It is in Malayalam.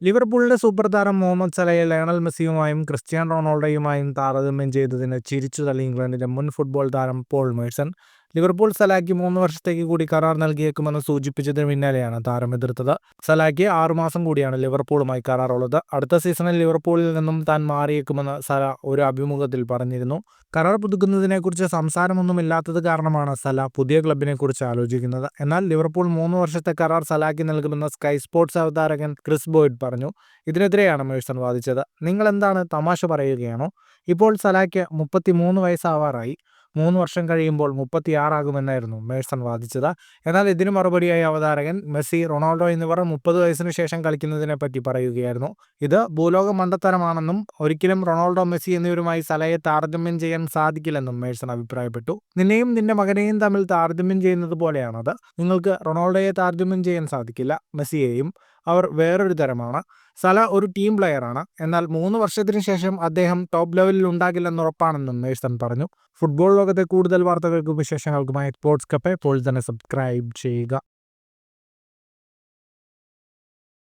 ലിവർപൂളിന്റെ സൂപ്പർ താരം മുഹമ്മദ് സലയെ ലയണൽ മെസ്സിയുമായും ക്രിസ്ത്യാനോ റൊണാൾഡോയുമായും താരതമ്യം ചെയ്തതിന് ചിരിച്ചുതള്ളി ഇംഗ്ലണ്ടിന്റെ മുൻ ഫുട്ബോൾ താരം പോൾ മേഴ്സൺ. ലിവർപൂൾ സലായ്ക്ക് 3 വർഷത്തേക്ക് കൂടി കരാർ നൽകിയേക്കുമെന്ന് സൂചിപ്പിച്ചതിന് പിന്നാലെയാണ് താരം എതിർത്തത്. സലായ്ക്ക് 6 മാസം കൂടിയാണ് ലിവർപൂളുമായി കരാറുള്ളത്. അടുത്ത സീസണിൽ ലിവർപൂളിൽ നിന്നും താൻ മാറിയേക്കുമെന്ന് സല ഒരു അഭിമുഖത്തിൽ പറഞ്ഞിരുന്നു. കരാർ പുതുക്കുന്നതിനെക്കുറിച്ച് സംസാരമൊന്നുമില്ലാത്തത് കാരണമാണ് സല പുതിയ ക്ലബിനെക്കുറിച്ച് ആലോചിക്കുന്നത്. എന്നാൽ ലിവർപൂൾ 3 വർഷത്തെ കരാർ സലായ്ക്ക് നൽകുമെന്ന് സ്കൈ സ്പോർട്സ് അവതാരകൻ ക്രിസ് ബോയ്ഡ് പറഞ്ഞു. ഇതിനെതിരെയാണ് മേഴ്സൺ വാദിച്ചത്. നിങ്ങളെന്താണ്, തമാശ പറയുകയാണോ? ഇപ്പോൾ സലായ്ക്ക് 33 വയസ്സാവാറായി. 3 വർഷം കഴിയുമ്പോൾ 36 ആകുമെന്നായിരുന്നു മേഴ്സൺ വാദിച്ചത്. എന്നാൽ ഇതിന് മറുപടിയായി അവതാരകൻ മെസ്സി, റൊണാൾഡോ എന്നിവർ 30 വയസ്സിന് ശേഷം കളിക്കുന്നതിനെ പറ്റി പറയുകയായിരുന്നു. ഇത് ഭൂലോക മണ്ടത്തരമാണെന്നും ഒരിക്കലും റൊണാൾഡോ, മെസ്സി എന്നിവരുമായി സലയെ താരതമ്യം ചെയ്യാൻ സാധിക്കില്ലെന്നും മേഴ്സൺ അഭിപ്രായപ്പെട്ടു. നിന്നെയും നിന്റെ മകനെയും തമ്മിൽ താരതമ്യം ചെയ്യുന്നത് പോലെയാണത്. നിങ്ങൾക്ക് റൊണാൾഡോയെ താരതമ്യം ചെയ്യാൻ സാധിക്കില്ല, മെസ്സിയെയും. അവർ വേറൊരു തരമാണ്. സല ഒരു ടീം പ്ലെയറാണ്. എന്നാൽ 3 വർഷത്തിന് ശേഷം അദ്ദേഹം ടോപ്പ് ലെവലിൽ ഉണ്ടാകില്ലെന്ന് ഉറപ്പാണെന്നും മേഴ്സൺ പറഞ്ഞു. ഫുട്ബോൾ ലോകത്തെ കൂടുതൽ വാർത്തകൾക്കും വിശേഷങ്ങൾക്കുമായി സ്പോർട്സ് കഫേ ഇപ്പോൾ തന്നെ സബ്സ്ക്രൈബ് ചെയ്യുക.